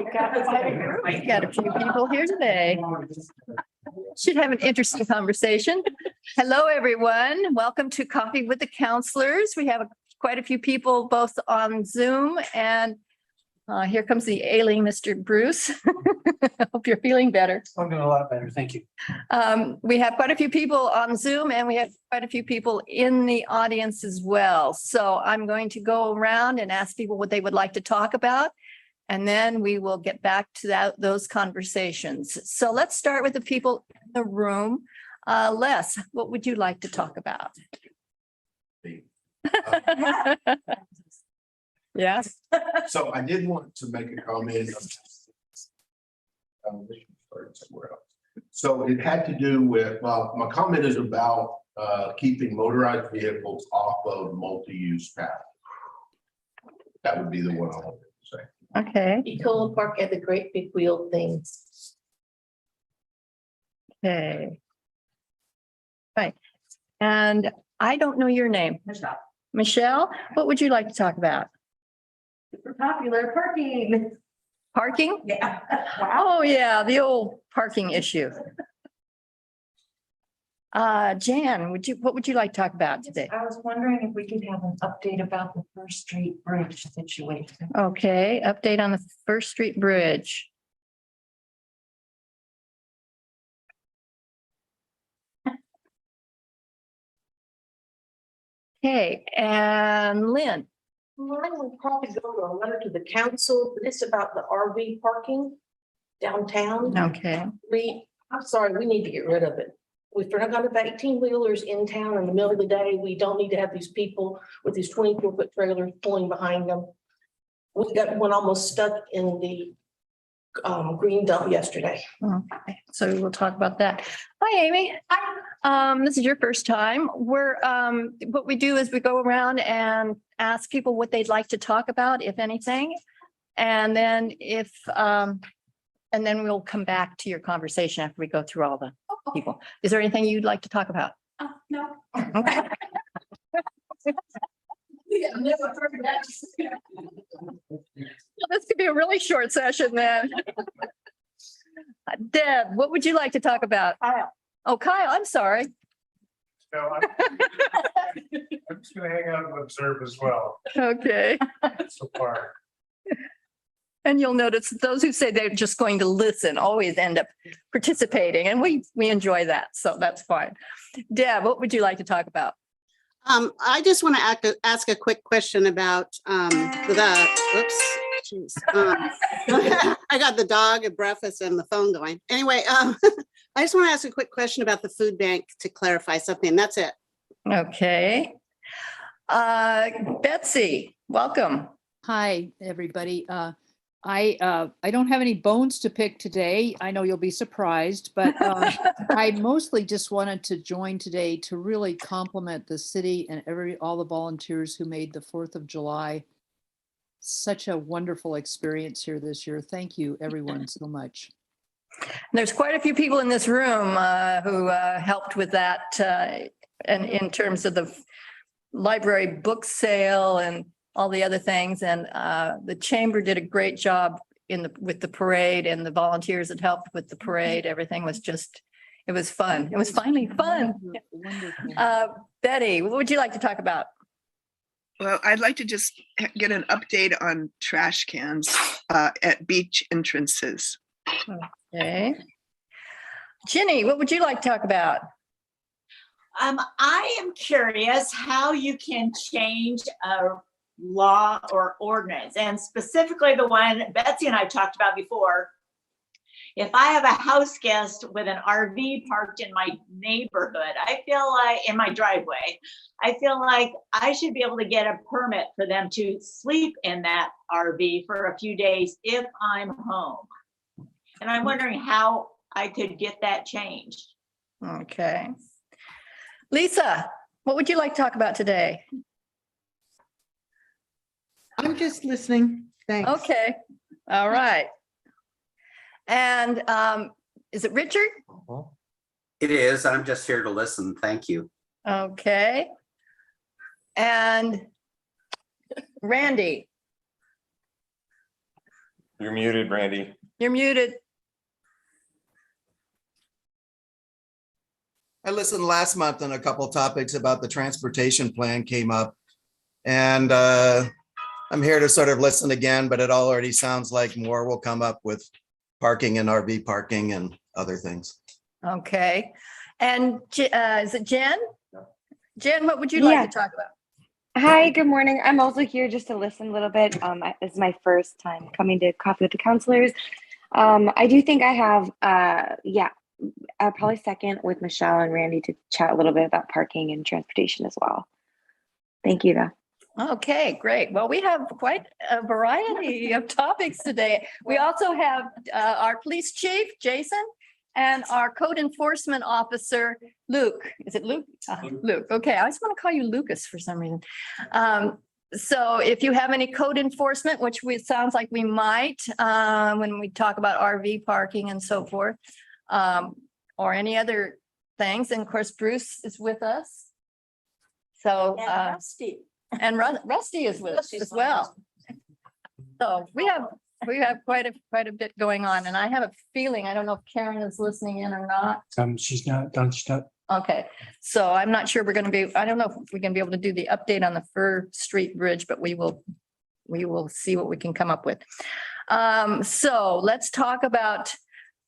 We got a few people here today. Should have an interesting conversation. Hello, everyone. Welcome to Coffee with the Councilors. We have quite a few people both on Zoom, and here comes the ailing Mr. Bruce. Hope you're feeling better. I'm doing a lot better. Thank you. We have quite a few people on Zoom, and we have quite a few people in the audience as well. So I'm going to go around and ask people what they would like to talk about. And then we will get back to those conversations. So let's start with the people in the room. Les, what would you like to talk about? Yes. So I did want to make a comment. Somewhere else. So it had to do with, well, my comment is about keeping motorized vehicles off of multi-use paths. That would be the one I wanted to say. Okay. Eco Park had the great big wheel things. Okay. Right. And I don't know your name. Michelle. Michelle, what would you like to talk about? Super popular parking. Parking? Yeah. Oh, yeah, the old parking issue. Jan, what would you like to talk about today? I was wondering if we could have an update about the First Street Bridge situation. Okay, update on the First Street Bridge. Okay, and Lynn. Mine will probably go to a letter to the council. It's about the RV parking downtown. Okay, I'm sorry, we need to get rid of it. If we're not gonna have 18-wheelers in town in the middle of the day, we don't need to have these people with these 24-foot trailers pulling behind them. We got one almost stuck in the green dump yesterday. okay, so we'll talk about that. Hi, Amy. This is your first time. What we do is we go around and ask people what they'd like to talk about, if anything. And then and then we'll come back to your conversation after we go through all the people. Is there anything you'd like to talk about? No. Okay. Well, this could be a really short session then. Deb, what would you like to talk about? Kyle. Oh, Kyle, I'm sorry. No, I'm just gonna hang out and observe as well Okay. so far. And you'll notice those who say they're just going to listen always end up participating, and we enjoy that. So that's fine. Deb, what would you like to talk about? I just want to ask a quick question about oops, jeez. I got the dog at breakfast and the phone going. Anyway, I just want to ask a quick question about the food bank to clarify something. That's it. Okay. Betsy, welcome. Hi, everybody. I don't have any bones to pick today. I know you'll be surprised, but I mostly just wanted to join today to really compliment the city and all the volunteers who made the 4th of July such a wonderful experience here this year. Thank you, everyone, so much. There's quite a few people in this room who helped with that, and in terms of the library book sale and all the other things. And the chamber did a great job with the parade, and the volunteers that helped with the parade. Everything was it was fun. It was finally fun. Wonderful. Betty, what would you like to talk about? Well, I'd like to just get an update on trash cans at beach entrances. Okay. Ginny, what would you like to talk about? I am curious how you can change a law or ordinance, and specifically the one Betsy and I talked about before. If I have a house guest with an RV parked in my neighborhood, I feel like in my driveway, I feel like I should be able to get a permit for them to sleep in that RV for a few days if I'm home. And I'm wondering how I could get that changed. Okay. Lisa, what would you like to talk about today? I'm just listening. Thanks. Okay. All right. And is it Richard? It is. I'm just here to listen. Thank you. Okay. And Randy. You're muted, Randy. You're muted. I listened last month and a couple of topics about the transportation plan came up. And I'm here to sort of listen again, but it already sounds like more will come up with parking and RV parking and other things. Okay. And is it Jen? Jen, what would you like to talk about? Hi, good morning. I'm also here just to listen a little bit. This is my first time coming to Coffee with the Councilors. I do think I have, I'll probably second with Michelle and Randy to chat a little bit about parking and transportation as well. Thank you, though. Okay, great. Well, we have quite a variety of topics today. We also have our police chief, Jason, and our code enforcement officer, Luke. Is it Luke? Luke. Okay, I just want to call you Lucas for some reason. So if you have any code enforcement, which sounds like we might when we talk about RV parking and so forth, or any other things, and of course, Bruce is with us. So and Rusty is with us as well. So we have quite a bit going on, and I have a feeling, I don't know if Karen is listening in or not. She's not done. Okay, so I'm not sure we're gonna be, I don't know if we're gonna be able to do the update on the Fur Street Bridge, but we will see what we can come up with. So let's talk about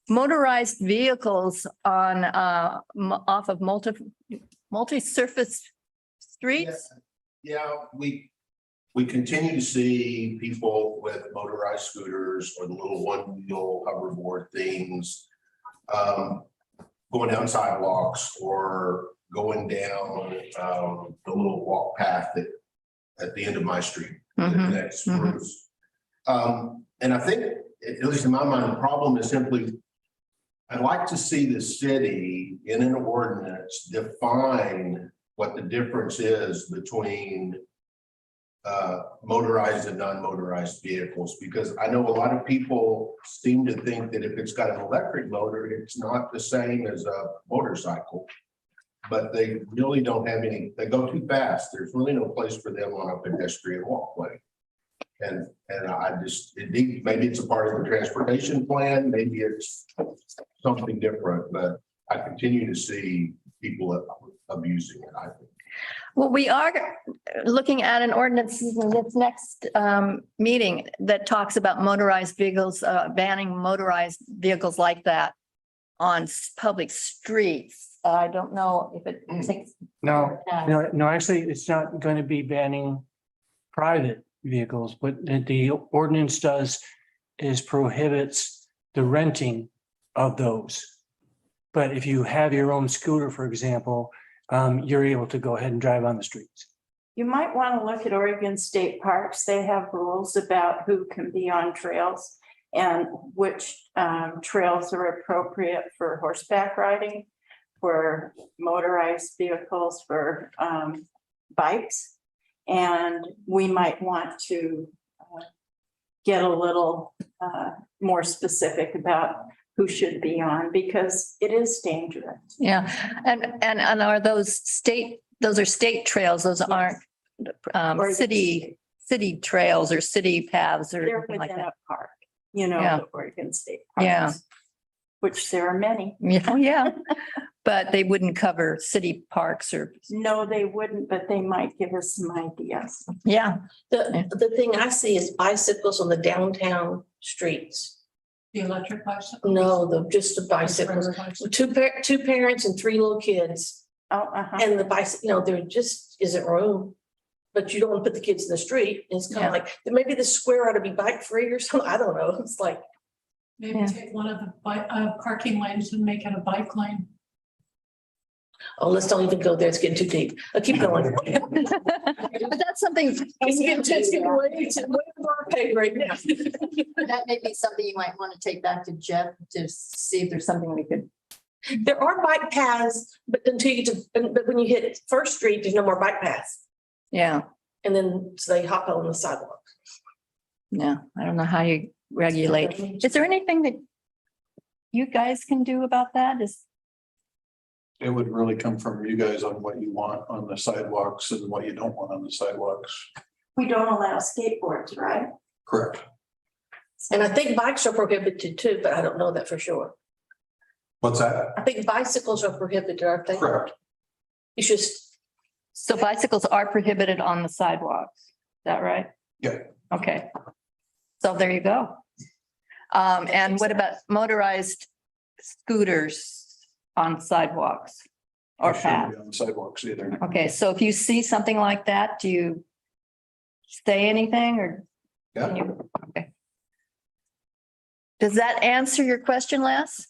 motorized vehicles on off of multi-surface streets. Yeah, we continue to see people with motorized scooters or the little one-wheel hoverboard things going down sidewalks or going down the little walk path that at the end of my street. That's Bruce. And I think, at least in my mind, the problem is simply, I'd like to see the city in an ordinance define what the difference is between motorized and non-motorized vehicles, because I know a lot of people seem to think that if it's got an electric motor, it's not the same as a motorcycle. But they really don't have any, they go too fast. There's really no place for them on a pedestrian walkway. And I just, maybe it's a part of the transportation plan, maybe it's something different, but I continue to see people abusing it, I think. Well, we are looking at an ordinance in this next meeting that talks about motorized vehicles, banning motorized vehicles like that on public streets. I don't know if it takes. No, actually, it's not going to be banning private vehicles. What the ordinance does is prohibits the renting of those. But if you have your own scooter, for example, you're able to go ahead and drive on the streets. You might want to look at Oregon State Parks. They have rules about who can be on trails and which trails are appropriate for horseback riding, for motorized vehicles, for bikes. And we might want to get a little more specific about who should be on, because it is dangerous. Yeah, and are those state trails, those aren't city trails or city paths or They're anything like within that. a park, the Oregon State Yeah. Parks, which there are many. Yeah, but they wouldn't cover city parks or. No, they wouldn't, but they might give us some ideas. Yeah. The thing I see is bicycles on the downtown streets. The electric bicycle? No, just the bicycles. Two parents and 3 little kids. And the bicycle, there just isn't room. But you don't want to put the kids in the street. And it's kind of like, maybe the square ought to be bike free or something. I don't know. It's like. Maybe take one of the parking lanes and make it a bike lane. Oh, let's don't even go there. It's getting too deep. I'll keep going. But that's something. It's getting way over our pay right now. That may be something you might want to take back to Jeff to see if there's something we could. There are bike paths, but but when you hit First Street, there's no more bike paths. Yeah. And then so they hop on the sidewalk. Yeah, I don't know how you regulate. Is there anything that you guys can do about that? It would really come from you guys on what you want on the sidewalks and what you don't want on the sidewalks. We don't allow skateboards, right? Correct. And I think bikes are prohibited too, but I don't know that for sure. What's that? I think bicycles are prohibited, aren't they? Correct. It's just, So bicycles are prohibited on the sidewalks. Is that right? Yeah. Okay. So there you go. And what about motorized scooters on sidewalks or They shouldn't paths? be on sidewalks either. Okay, so if you see something like that, do you say anything or? can Yeah. you- Okay. Does that answer your question, Les?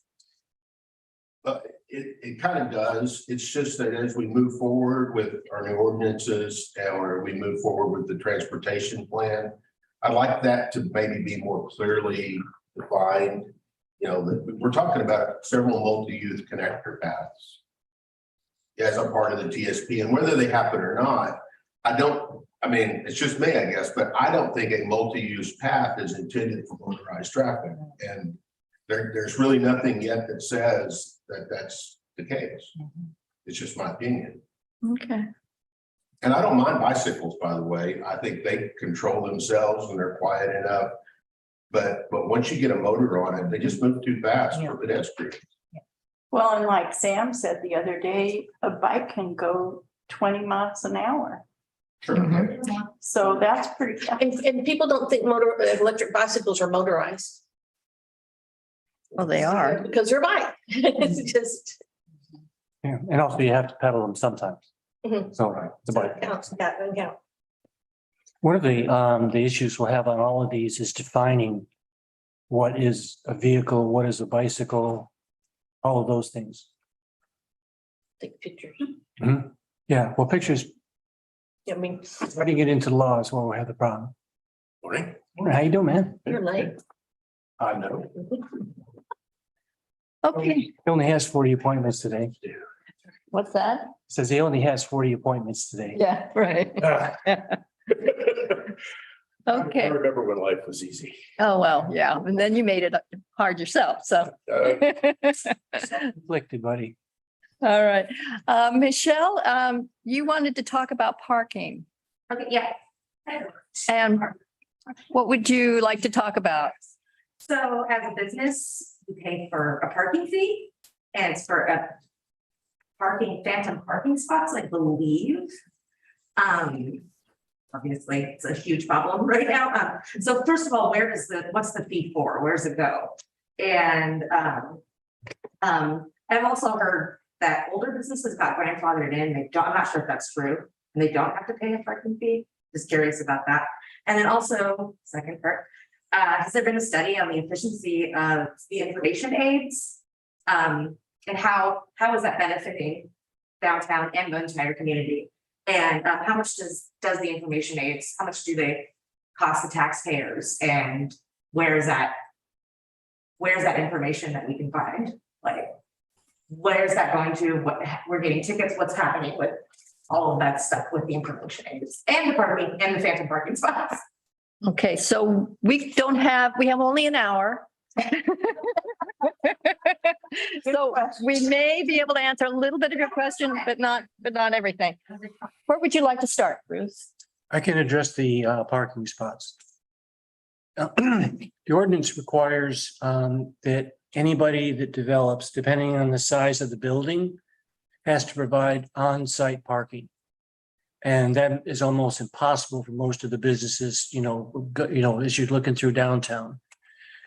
It kind of does. It's just that as we move forward with our new ordinances or we move forward with the transportation plan, I'd like that to maybe be more clearly defined. You know, that we're talking about several multi-use connector paths as a part of the TSP, and whether they happen or not, I mean, it's just me, I guess, but I don't think a multi-use path is intended for motorized traffic. And there's really nothing yet that says that that's the case. It's just my opinion. Okay. And I don't mind bicycles, by the way. I think they control themselves and they're quiet enough. But once you get a motor on it, they just move too fast for pedestrians. Well, and like Sam said the other day, a bike can go 20 miles an hour. Sure. So that's pretty, and people don't think electric bicycles are motorized. Well, they are. Because they're bike. It's just. Yeah, and also you have to pedal them sometimes. Mhm. So it's a bike. Counts, that doesn't count. One of the issues we'll have on all of these is defining what is a vehicle, what is a bicycle, all of those things. Take pictures. Yeah, well, pictures, I mean, writing it into law is where we have the problem. Morning. How you doing, man? you're late. I know. Okay, He only has 40 appointments today. what's that? Says he only has 40 appointments today. Yeah, right. Okay. remember when life was easy. Oh, well, yeah. And then you made it hard yourself, so. Conflicted, buddy. All right. Michelle, you wanted to talk about parking. Okay, yeah. And what would you like to talk about? So as a business, we pay for a parking fee and it's for a phantom parking spots, I believe. Obviously, it's a huge problem right now. So first of all, what's the fee for? Where does it go? And I've also heard that older businesses got grandfathered in. I'm not sure if that's true. And they don't have to pay a parking fee. Just curious about that. And then also, second part, has there been a study on the efficiency of the information aids? And how is that benefiting downtown and the entire community? And how much does the information aids, how much do they cost the taxpayers? And where's that information that we can find? Like, where's that going to? What we're getting tickets, what's happening with all of that stuff with the information aids and the parking and the phantom parking spots? Okay, so we have only an hour. So we may be able to answer a little bit of your question, but not everything. Where would you like to start, Bruce? I can address the parking spots. The ordinance requires that anybody that develops, depending on the size of the building, has to provide on-site parking. And that is almost impossible for most of the businesses, as you're looking through downtown.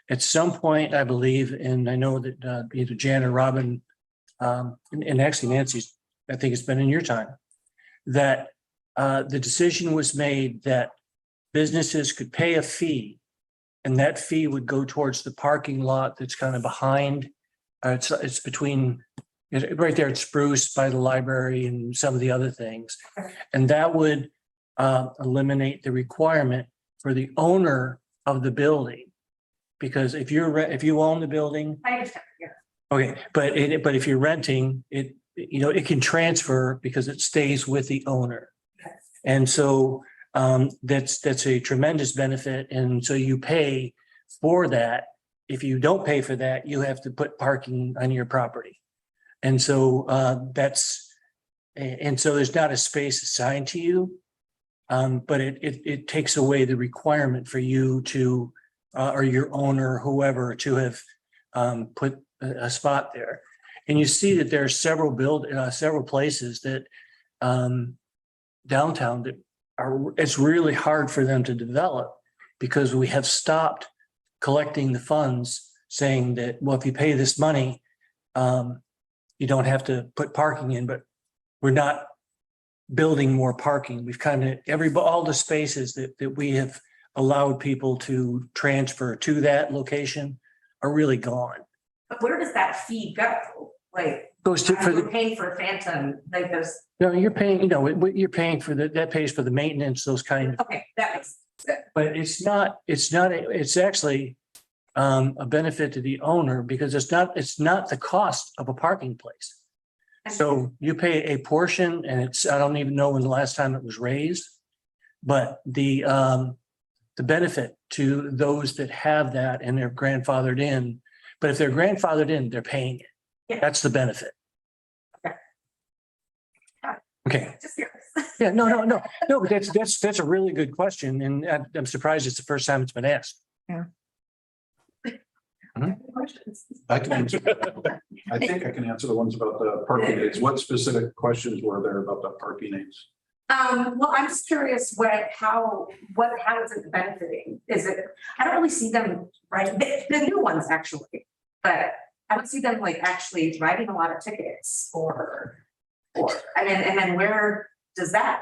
At some point, I believe, and I know that either Jan or Robin, and actually Nancy's, I think it's been in your time, that the decision was made that businesses could pay a fee, and that fee would go towards the parking lot that's kind of behind. It's between, right there at Spruce by the library and some of the other things. And that would eliminate the requirement for the owner of the building. Because if you own the building, I understand, yeah. okay, but if you're renting, it can transfer because it stays with the owner. And so that's a tremendous benefit. And so you pay for that. If you don't pay for that, you have to put parking on your property. And so so there's not a space assigned to you. But it takes away the requirement for you to or your owner, whoever, to have put a spot there. And you see that there are several places that downtown that it's really hard for them to develop because we have stopped collecting the funds saying that, well, if you pay this money, you don't have to put parking in, but we're not building more parking. We've kind of, all the spaces that we have allowed people to transfer to that location are really gone. But where does that fee go? Like, Goes to, for you're paying for Phantom, like those, no, you're paying, you're paying for that pays for the maintenance, those kind of, okay, that makes sense. but it's actually a benefit to the owner because it's not the cost of a parking place. So you pay a portion and I don't even know when the last time it was raised, but the benefit to those that have that and they're grandfathered in, but if they're grandfathered in, they're paying it. Yeah. That's the benefit. Okay. Just curious. Yeah, no, but that's a really good question. And I'm surprised it's the first time it's been asked. I can answer. I think I can answer the ones about the parking aids. What specific questions were there about the parking aids? Well, I'm just curious how is it benefiting? Is it, I don't really see them, right, the new ones actually, but I don't see them like actually writing a lot of tickets and then where does that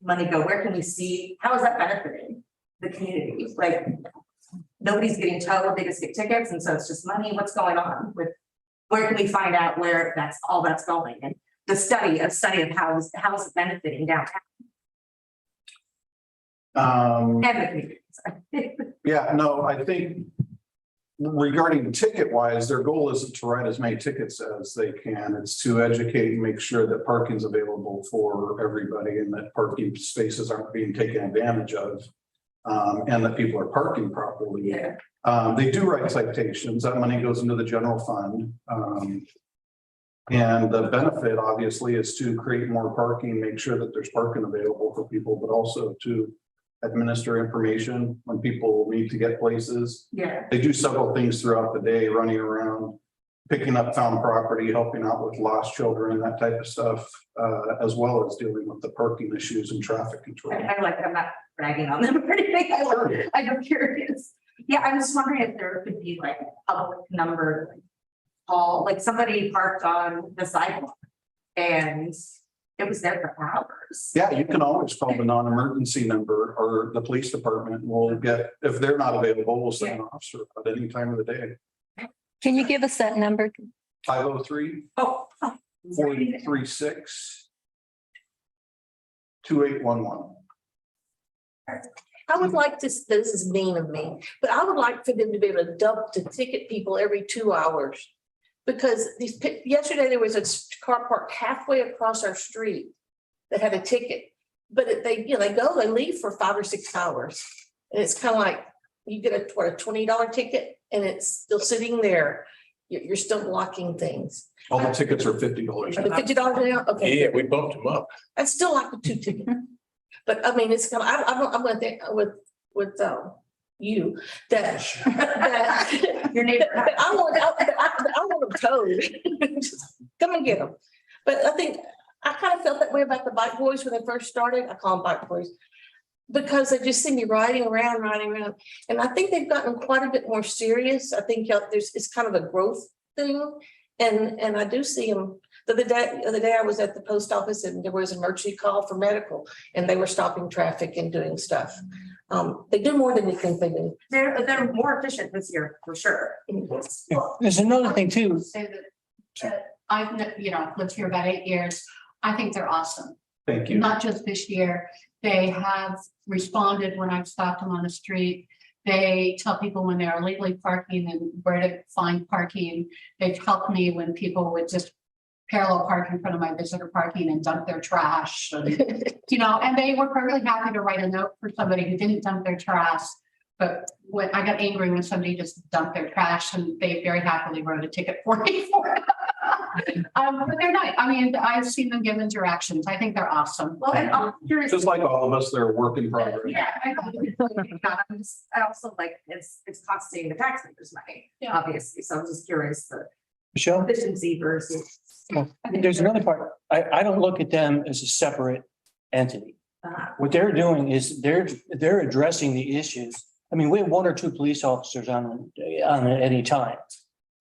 money go? Where can we see, how is that benefiting the community? Like, nobody's getting told, they just get tickets, and so it's just money. What's going on with, where can we find out where that's going? And the study of how is it benefiting downtown? And the community. Sorry. Yeah, no, I think regarding ticket wise, their goal isn't to write as many tickets as they can. It's to educate and make sure that parking's available for everybody and that parking spaces aren't being taken advantage of. And that people are parking properly. Yeah. They do write citations. That money goes into the general fund. And the benefit obviously is to create more parking, make sure that there's parking available for people, but also to administer information when people need to get places. Yeah. They do several things throughout the day, running around, picking up found property, helping out with lost children, that type of stuff, as well as dealing with the parking issues and traffic control. I like, I'm not bragging on them or anything. I'm curious. Yeah, I'm just wondering if there could be like a public number, like somebody parked on the sidewalk and it was there for hours. Yeah, you can always call the non-emergency number or the police department. We'll get, if they're not available, we'll send an officer at any time of the day. Can you give us that number? 503 Oh. 436 2811. I would like this is mean of me, but I would like for them to be able to ticket people every 2 hours. Because yesterday there was a car parked halfway across our street that had a ticket, but they leave for 5 or 6 hours. And it's kind of like, you get a $20 ticket and it's still sitting there. You're still blocking things. All the tickets are $50. The $50 now, okay. Yeah, we bumped them up. I'd still like the 2 ticket. But I mean, it's kind of, I'm gonna think with you that Your neighbor. I want them towed. Just come and get them. But I think I kind of felt that way about the bike boys when they first started. I call them bike boys because they just see me riding around. And I think they've gotten quite a bit more serious. I think it's kind of a growth thing. And I do see them. The other day I was at the post office and there was an emergency call for medical and they were stopping traffic and doing stuff. They do more than you think they do. They're more efficient this year for sure. There's another thing too. Say that I've lived here about 8 years. I think they're awesome. Thank you. Not just this year. They have responded when I've stopped them on the street. They tell people when they're illegally parking and where to find parking. They've helped me when people would just parallel park in front of my visitor parking and dump their trash. And, and they were perfectly happy to write a note for somebody who didn't dump their trash. But when I got angry when somebody just dumped their trash and they very happily wrote a ticket for me for it. But they're nice. I mean, I've seen them give interactions. I think they're awesome. Well, and I'm curious. Just like all of us, they're a work in progress. Yeah, I also like, it's costing the taxpayers money, Yeah. obviously, so I'm just curious, the Michelle? efficiency versus. There's another part. I don't look at them as a separate entity. Uh, What they're doing is they're addressing the issues. I mean, we have 1 or 2 police officers on at any time.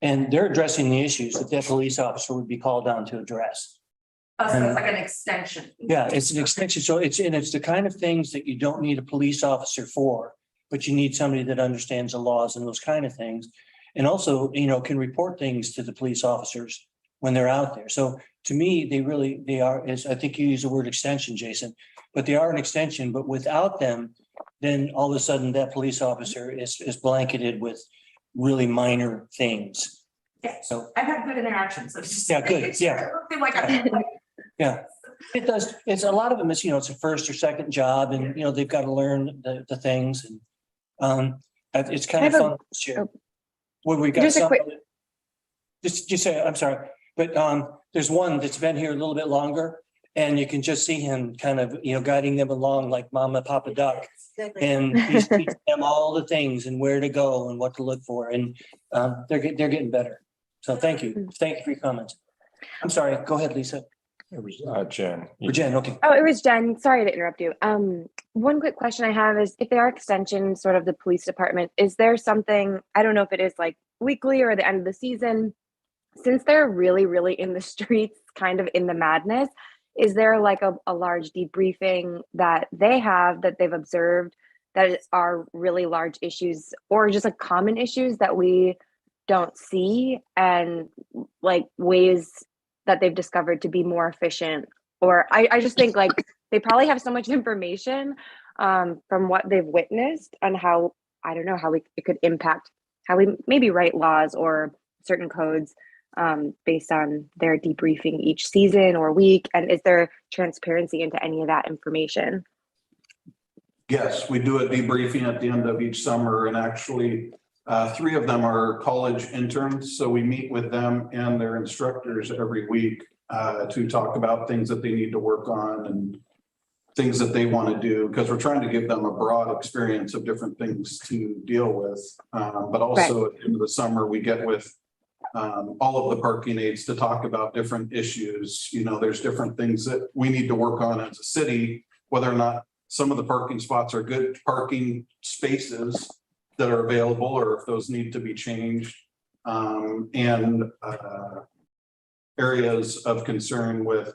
And they're addressing the issues that police officer would be called on to address. Oh, so it's like an extension. Yeah, it's an extension. So it's the kind of things that you don't need a police officer for, but you need somebody that understands the laws and those kind of things. And also, can report things to the police officers when they're out there. So to me, they are, I think you use the word extension, Jason, but they are an extension, but without them, then all of a sudden that police officer is blanketed with really minor things. Yeah. So, I've had good interactions. So it's just. Yeah, good. it's- Yeah. I don't feel like I'm like, yeah, it does. It's a lot of them is, it's a first or second job and, they've got to learn the things and it's kind of I have fun this year. What we got. Just a some- quick- Just say, I'm sorry, but there's one that's been here a little bit longer and you can just see him kind of, guiding them along like Mama, Papa Duck. And he's teaching them all the things and where to go and what to look for. And they're getting better. So thank you. Thank you for your comments. I'm sorry. Go ahead, Lisa. It was Jen. Or Jen, okay. Oh, it was Jen. Sorry to interrupt you. One quick question I have is if they are extensions, sort of the police department, is there something, I don't know if it is like weekly or the end of the season, since they're really, really in the streets, kind of in the madness, is there like a large debriefing that they have that they've observed that are really large issues or just like common issues that we don't see and like ways that they've discovered to be more efficient? Or I just think like they probably have so much information from what they've witnessed on how, I don't know, how it could impact how we maybe write laws or certain codes based on their debriefing each season or week. And is there transparency into any of that information? Yes, we do a debriefing at the end of each summer and actually 3 of them are college interns. So we meet with them and their instructors every week to talk about things that they need to work on and things that they want to do, because we're trying to give them a broad experience of different things to deal with. But also at the end of the summer, we get with all of the parking aides to talk about different issues. There's different things that we need to work on as a city, whether or not some of the parking spots are good parking spaces that are available or if those need to be changed. And areas of concern with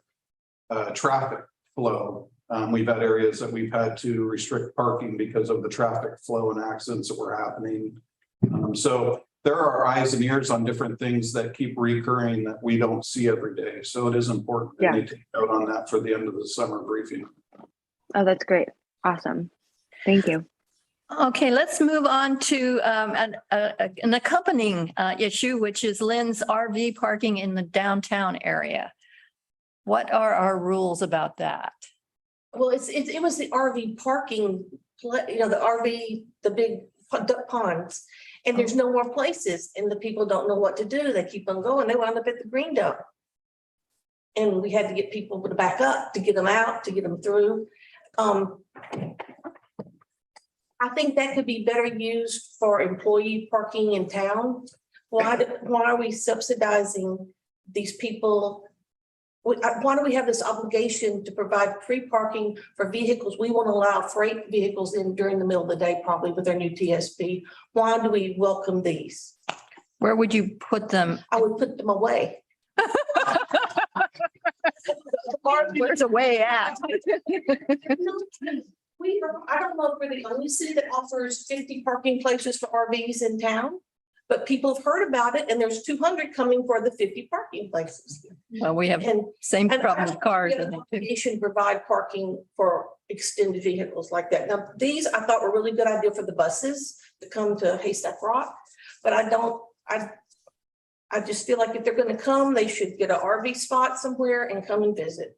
traffic flow. We've had areas that we've had to restrict parking because of the traffic flow and accidents that were happening. So there are eyes and ears on different things that keep recurring that we don't see every day. So it is important that they take note on that for the end of the summer briefing. Oh, that's great. Awesome. Thank you. Okay, let's move on to an accompanying issue, which is Lynn's RV parking in the downtown area. What are our rules about that? Well, it was the RV parking, the RV, the big duck ponds. And there's no more places and the people don't know what to do. They keep on going. They wound up at the green dump. And we had to get people to back up, to get them out, to get them through. I think that could be better used for employee parking in town. Why are we subsidizing these people? Why do we have this obligation to provide free parking for vehicles? We want to allow freight vehicles in during the middle of the day, probably with their new TSP. Why do we welcome these? Where would you put them? I would put them away. Where's a way at? I don't know if we're the only city that offers 50 parking places for RVs in town, but people have heard about it and there's 200 coming for the 50 parking places. Well, we have same problem with cars. I think, too. You should provide parking for extended vehicles like that. Now, these I thought were a really good idea for the buses to come to Haystack Rock, but I just feel like if they're going to come, they should get an RV spot somewhere and come and visit.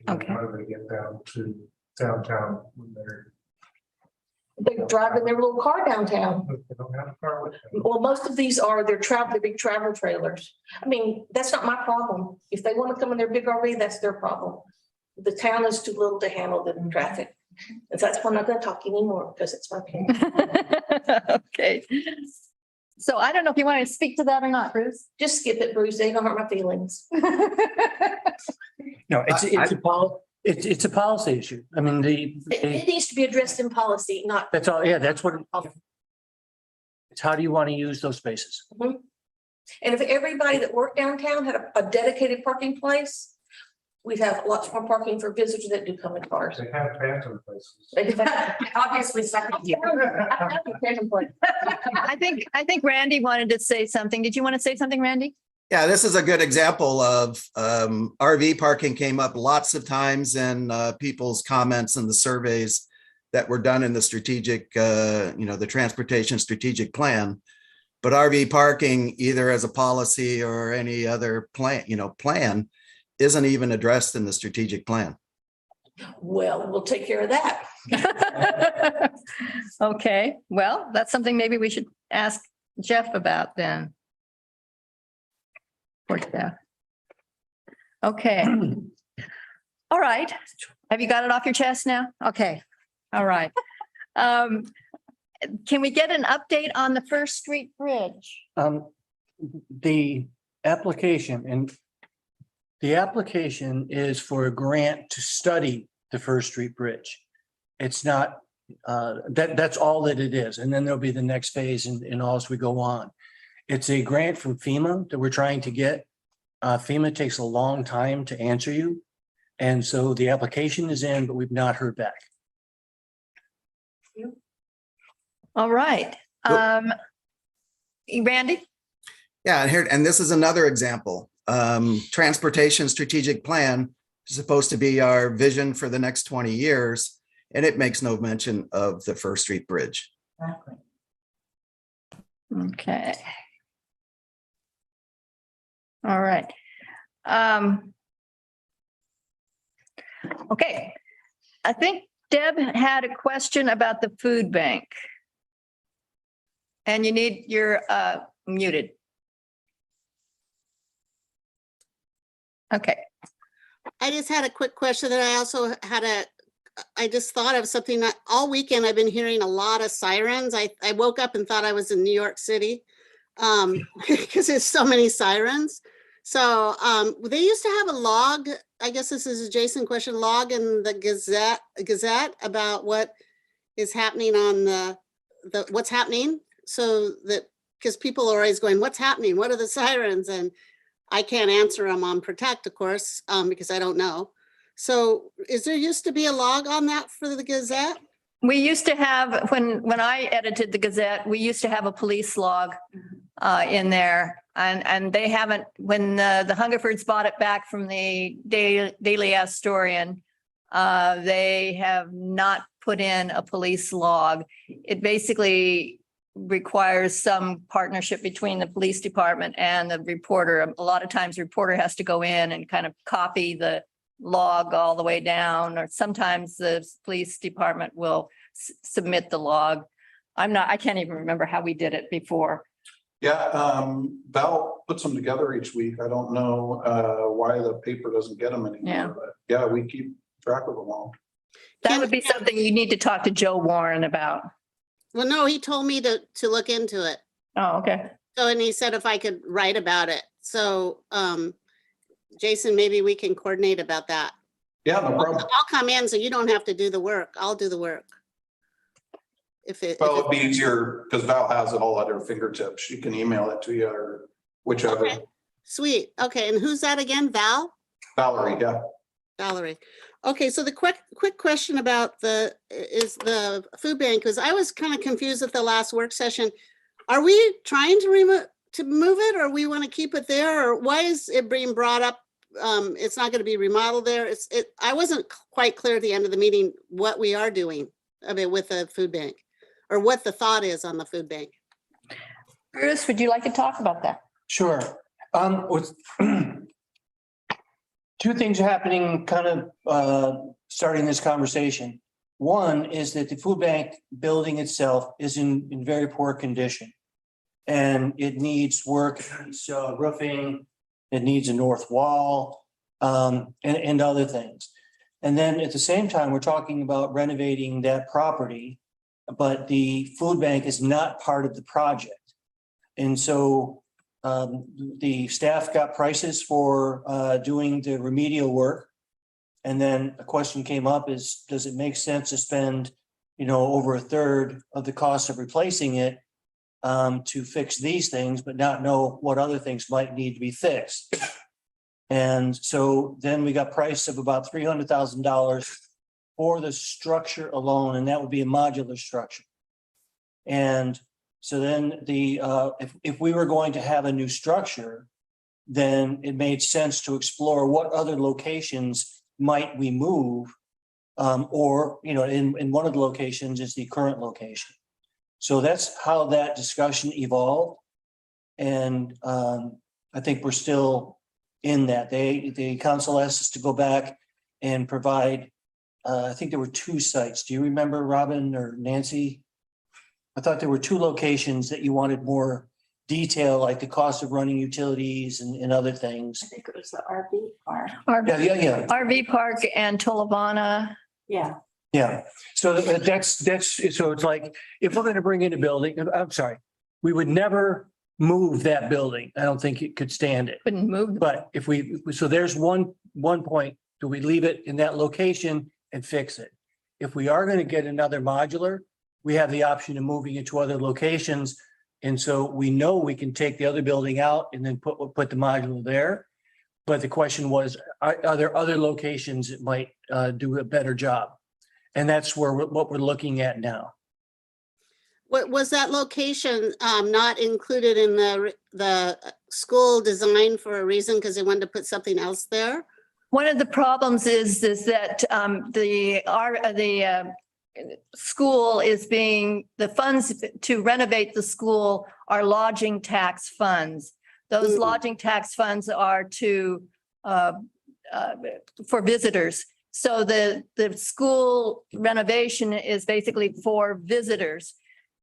Okay. How do they get down to downtown when they're They drive in their little car downtown. Well, most of these are, they're big travel trailers. I mean, that's not my problem. If they want to come in their big RV, that's their problem. The town is too little to handle the traffic. And that's why I'm not gonna talk anymore, because it's my opinion. Okay. So I don't know if you want to speak to that or not, Bruce. Just skip it, Bruce. They don't hurt my feelings. No, it's a policy issue. I mean, It needs to be addressed in policy, not. that's all, yeah, that's what. It's how do you want to use those spaces? And if everybody that worked downtown had a dedicated parking place, we'd have lots more parking for visitors that do come in cars. They have phantom places. Obviously, second. I think Randy wanted to say something. Did you want to say something, Randy? Yeah, this is a good example of RV parking came up lots of times in people's comments and the surveys that were done in the strategic, the transportation strategic plan. But RV parking, either as a policy or any other plan, isn't even addressed in the strategic plan. Well, we'll take care of that. Okay, well, that's something maybe we should ask Jeff about then. Poor Jeff. Okay. All right. Have you got it off your chest now? Okay. All right. Can we get an update on the First Street Bridge? The application is for a grant to study the First Street Bridge. It's not, that's all that it is. And then there'll be the next phase and all as we go on. It's a grant from FEMA that we're trying to get. FEMA takes a long time to answer you. And so the application is in, but we've not heard back. All right. Randy? Yeah, and this is another example. Transportation strategic plan is supposed to be our vision for the next 20 years, and it makes no mention of the First Street Bridge. Exactly. Okay. All right. Okay. I think Deb had a question about the food bank. And you're muted. Okay. I just had a quick question that I just thought of something that all weekend I've been hearing a lot of sirens. I woke up and thought I was in New York City because there's so many sirens. So they used to have a log, I guess this is a Jason question, log in the Gazette about what is happening on what's happening. So that, because people are always going, what's happening? What are the sirens? And I can't answer them on Protect, of course, because I don't know. So is there used to be a log on that for the Gazette? We used to have, when I edited the Gazette, we used to have a police log in there. And they haven't, when the Hungerfords bought it back from the Daily Astorian, they have not put in a police log. It basically requires some partnership between the police department and the reporter. A lot of times the reporter has to go in and kind of copy the log all the way down, or sometimes the police department will submit the log. I can't even remember how we did it before. Yeah, Val puts them together each week. I don't know why the paper doesn't get them anymore. Yeah. But yeah, we keep track of them all. That would be something you need to talk to Joe Warren about. Well, no, he told me to look into it. Oh, okay. So, and he said if I could write about it. So, Jason, maybe we can coordinate about that. Yeah, no problem. I'll come in so you don't have to do the work. I'll do the work. Well, it'd be easier because Val has it all at her fingertips. She can email it to you or whichever. Okay. Sweet. Okay. And who's that again? Val? Valerie, yeah. Valerie. Okay. So the quick question about the food bank was I was kind of confused at the last work session. Are we trying to move it, or we want to keep it there, or why is it being brought up? It's not going to be remodeled there. I wasn't quite clear at the end of the meeting what we are doing with the food bank, or what the thought is on the food bank. Bruce, would you like to talk about that? Sure. With two things happening kind of starting this conversation. One is that the food bank building itself is in very poor condition. And it needs work, it needs roofing, it needs a north wall, and other things. And then at the same time, we're talking about renovating that property, but the food bank is not part of the project. And so the staff got prices for doing the remedial work. And then a question came up is, does it make sense to spend, over a third of the cost of replacing it to fix these things, but not know what other things might need to be fixed? And so then we got price of about $300,000 for the structure alone, and that would be a modular structure. And so then if we were going to have a new structure, then it made sense to explore what other locations might we move, or, in one of the locations is the current location. So that's how that discussion evolved. And I think we're still in that. The council asked us to go back and provide, I think there were 2 sites. Do you remember, Robin or Nancy? I thought there were 2 locations that you wanted more detail, like the cost of running utilities and other things. I think it was the RV park. Yeah. RV park and Tolovana. Yeah. Yeah, so that's, so it's like, if we're gonna bring in a building, I'm sorry, we would never move that building. I don't think it could stand it. Couldn't move. But if so there's one point, do we leave it in that location and fix it? If we are gonna get another modular, we have the option of moving it to other locations. And so we know we can take the other building out and then put the modular there. But the question was, are there other locations that might do a better job? And that's what we're looking at now. What was that location not included in the school design for a reason? Because they wanted to put something else there? One of the problems is that the school is the funds to renovate the school are lodging tax funds. Those lodging tax funds are for visitors. So the school renovation is basically for visitors.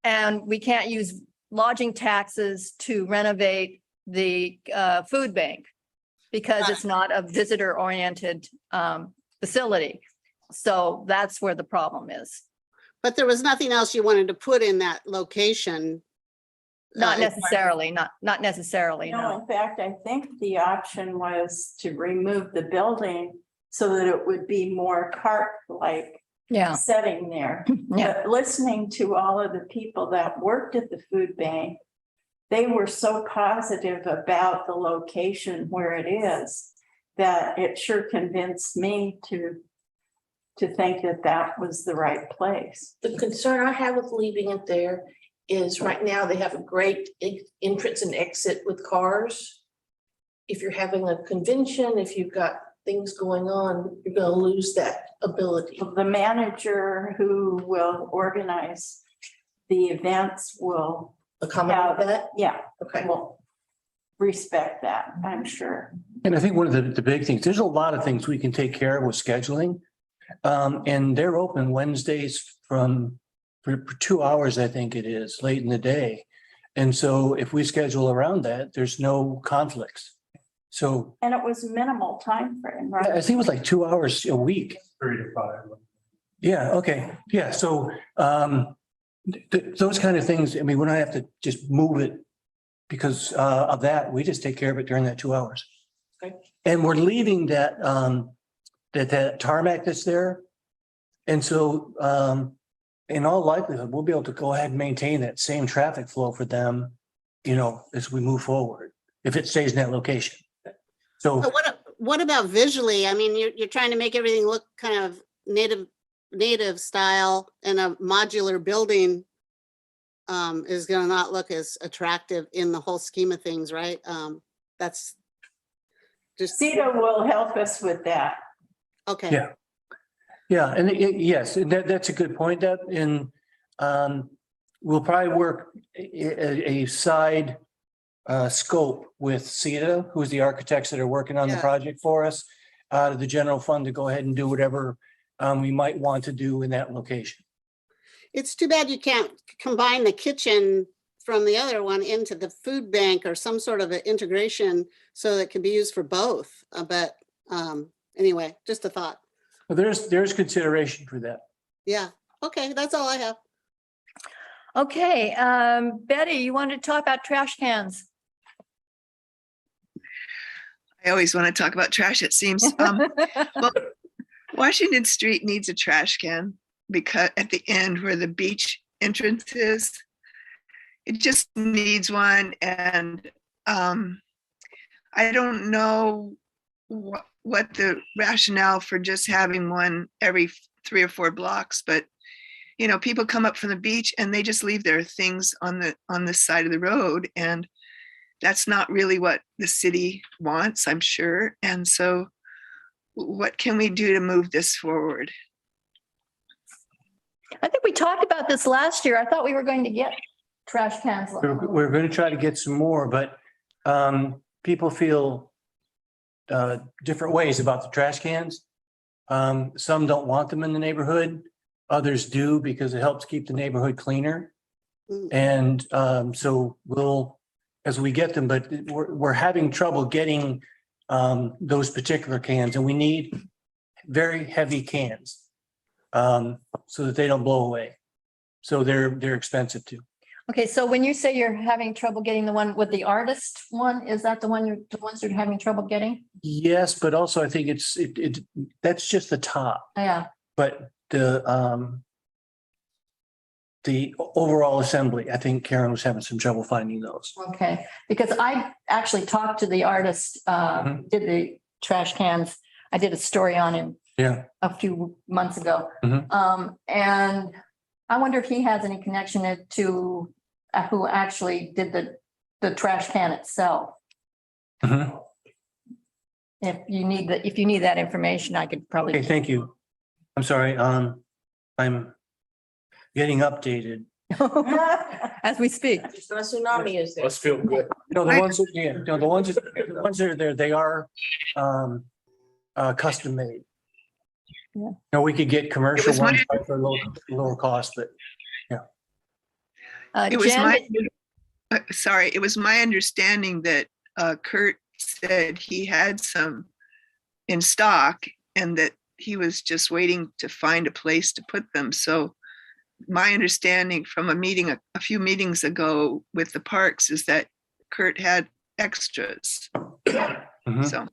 And we can't use lodging taxes to renovate the food bank because it's not a visitor-oriented facility. So that's where the problem is. But there was nothing else you wanted to put in that location? Not necessarily, not necessarily, No, no. in fact, I think the option was to remove the building so that it would be more park-like setting there. Yeah. But listening to all of the people that worked at the food bank, they were so positive about the location where it is that it sure convinced me to think that that was the right place. The concern I have with leaving it there is right now they have a great entrance and exit with cars. If you're having a convention, if you've got things going on, you're going to lose that ability. The manager who will organize the events will accommodate that. Yeah. Okay. Will respect that, I'm sure. And I think one of the big things, there's a lot of things we can take care of with scheduling. And they're open Wednesdays for 2 hours, I think it is, late in the day. And so if we schedule around that, there's no conflicts. So And it was minimal time frame, right? I think it was like 2 hours a week. 3 to 5. Yeah, okay. Yeah, so those kind of things, I mean, we don't have to just move it because of that. We just take care of it during that 2 hours. Okay. And we're leaving that that tarmac that's there. And so in all likelihood, we'll be able to go ahead and maintain that same traffic flow for them, as we move forward, if it stays in that location. So what about visually? I mean, you're trying to make everything look kind of native style, and a modular building is going to not look as attractive in the whole scheme of things, right? That's just. CETA will help us with that. Okay. Yeah. Yeah, and yes, and that's a good point, Deb. And we'll probably work a side scope with CETA, who's the architects that are working on the project for us, out of the general fund to go ahead and do whatever we might want to do in that location. It's too bad you can't combine the kitchen from the other one into the food bank or some sort of an integration so that it can be used for both. But anyway, just a thought. But there's consideration for that. Yeah. Okay, that's all I have. Okay, Betty, you wanted to talk about trash cans? I always want to talk about trash, it seems. Well, Washington Street needs a trash can because at the end where the beach entrance is, it just needs one. And I don't know what the rationale for just having one every 3 or 4 blocks, but you know, people come up from the beach and they just leave their things on the side of the road, and that's not really what the city wants, I'm sure. And so what can we do to move this forward? I think we talked about this last year. I thought we were going to get trash cans. We're going to try to get some more, but people feel different ways about the trash cans. Some don't want them in the neighborhood. Others do because it helps keep the neighborhood cleaner. And so we'll, as we get them, but we're having trouble getting those particular cans, and we need very heavy cans so that they don't blow away. So they're expensive too. Okay, so when you say you're having trouble getting the one with the artist one, is that the ones you're having trouble getting? Yes, but also I think that's just the top. Yeah. But the overall assembly, I think Karen was having some trouble finding those. Okay, because I actually talked to the artist, did the trash cans. I did a story on him a few months ago. And I wonder if he has any connection to who actually did the trash can itself. If you need that information, I could probably. Okay, thank you. I'm sorry, I'm getting updated. As we speak. Just a tsunami is there. Let's feel good. No, the ones that are there, they are custom made. Yeah. No, we could get commercial was ones for a lower cost, but It was Jen, sorry, it was my understanding that Kurt said he had some in stock and that he was just waiting to find a place to put them. So my understanding from a few meetings ago with the parks is that Kurt had extras. So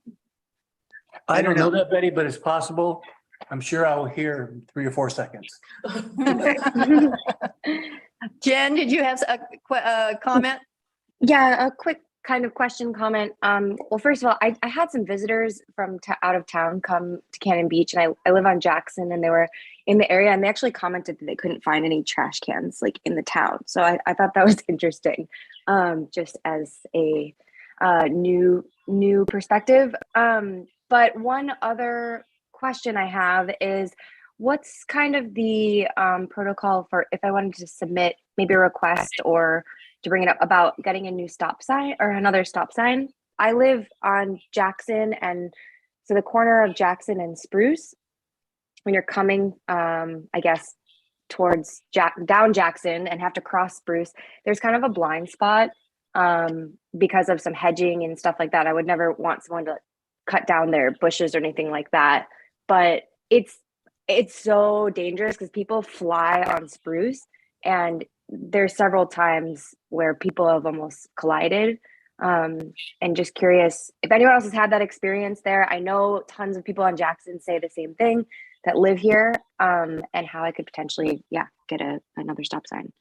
I don't know that, Betty, but it's possible. I'm sure I will hear in 3 or 4 seconds. Jen, did you have a comment? Yeah, a quick kind of question comment. Well, first of all, I had some visitors from out of town come to Cannon Beach, and I live on Jackson, and they were in the area, and they actually commented that they couldn't find any trash cans like in the town. So I thought that was interesting, just as a new perspective. But one other question I have is, what's kind of the protocol for if I wanted to submit maybe a request or to bring it up about getting a new stop sign or another stop sign? I live on Jackson, and so the corner of Jackson and Spruce, when you're coming, I guess, towards down Jackson and have to cross Spruce, there's kind of a blind spot because of some hedging and stuff like that. I would never want someone to cut down their bushes or anything like that, but it's so dangerous because people fly on Spruce, and there's several times where people have almost collided. And just curious if anyone else has had that experience there. I know tons of people on Jackson say the same thing that live here, and how I could potentially, get another stop sign.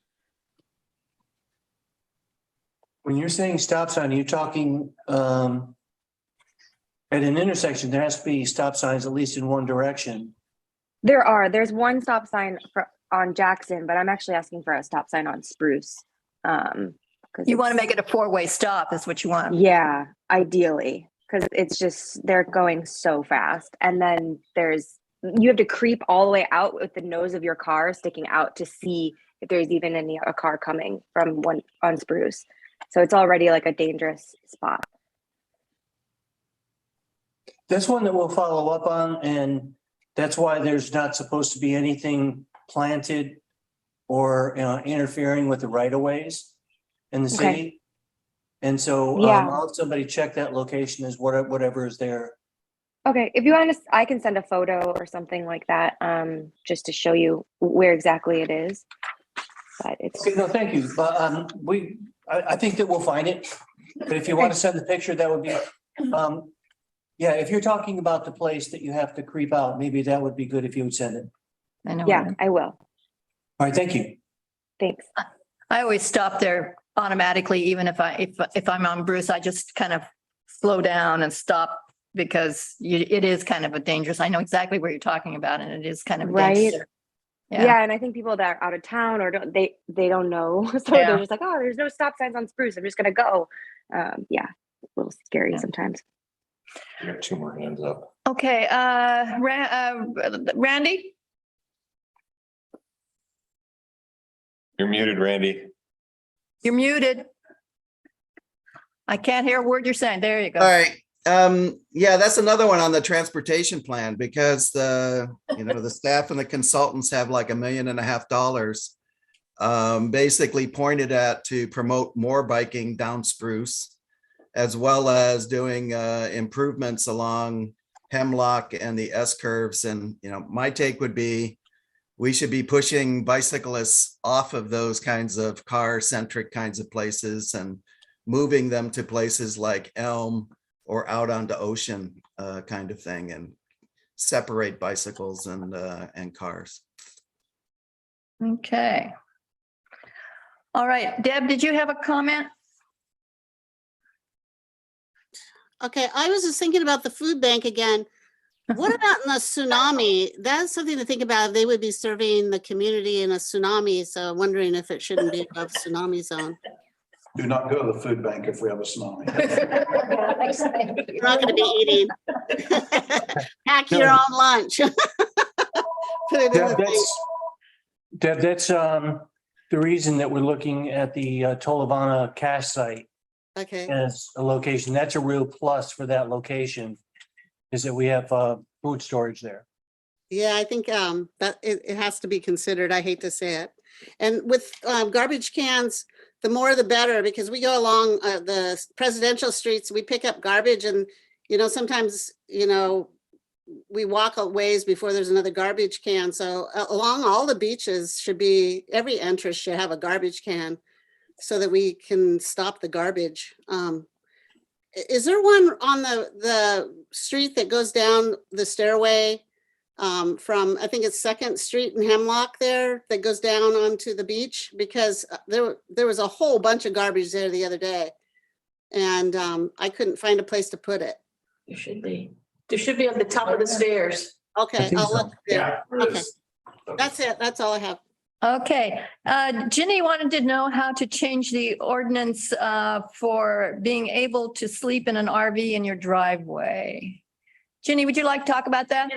When you're saying stop sign, are you talking at an intersection? There has to be stop signs at least in one direction. There's one stop sign on Jackson, but I'm actually asking for a stop sign on Spruce. You want to make it a 4-way stop is what you want. Yeah, ideally, because it's just, they're going so fast. And then you have to creep all the way out with the nose of your car sticking out to see if there's even a car coming from one on Spruce. So it's already like a dangerous spot. That's one that we'll follow up on, and That's why there's not supposed to be anything planted or interfering with the right of ways in the Okay. city. And so Yeah. I'll have somebody check that location as whatever is there. Okay, if you want to, I can send a photo or something like that, just to show you where exactly it is. But it's Okay, no, thank you. But I think that we'll find it. But if you want to send the picture, that would be, yeah, if you're talking about the place that you have to creep out, maybe that would be good if you would send it. I know. yeah, I will. All right, thank you. Thanks. I always stop there automatically, even if I'm on Bruce, I just kind of slow down and stop because it is kind of a dangerous. I know exactly what you're talking about, and it is kind of Right. dangerous. Yeah. And I think people that are out of town or they don't know, so Yeah. they're just like, oh, there's no stop signs on Spruce. I'm just gonna go. Yeah, a little scary sometimes. You got 2 more hands up. Okay, Randy? You're muted, Randy. You're muted. I can't hear a word you're saying. There you go. All right. Yeah, that's another one on the transportation plan because the staff and the consultants have like $1.5 million basically pointed at to promote more biking down Spruce, as well as doing improvements along Hemlock and the S curves. And, my take would be we should be pushing bicyclists off of those kinds of car-centric kinds of places and moving them to places like Elm or out onto Ocean kind of thing, and separate bicycles and cars. Okay. All right, Deb, did you have a comment? Okay, I was just thinking about the food bank again. What about in the tsunami? That's something to think about. They would be serving the community in a tsunami, so I'm wondering if it shouldn't be above tsunami zone. Do not go to the food bank if we have a tsunami. You're not gonna be eating. Pack your own lunch. Put it in the thing. That's the reason that we're looking at the Tolovana cash site Okay, as a location. That's a real plus for that location, is that we have food storage there. yeah, I think that it has to be considered. I hate to say it. And with garbage cans, the more the better, because we go along the presidential streets, we pick up garbage and, sometimes, we walk a ways before there's another garbage can. So along all the beaches every entrance should have a garbage can so that we can stop the garbage. Is there one on the street that goes down the stairway from, I think it's 2nd Street and Hemlock there, that goes down onto the beach? Because there was a whole bunch of garbage there the other day. And I couldn't find a place to put it. There should be. There should be on the top of the stairs. Okay, think I'll so. look there. Okay, that's it. That's all I have. Okay, Ginny wanted to know how to change the ordinance for being able to sleep in an RV in your driveway. Ginny, would you like to talk about that?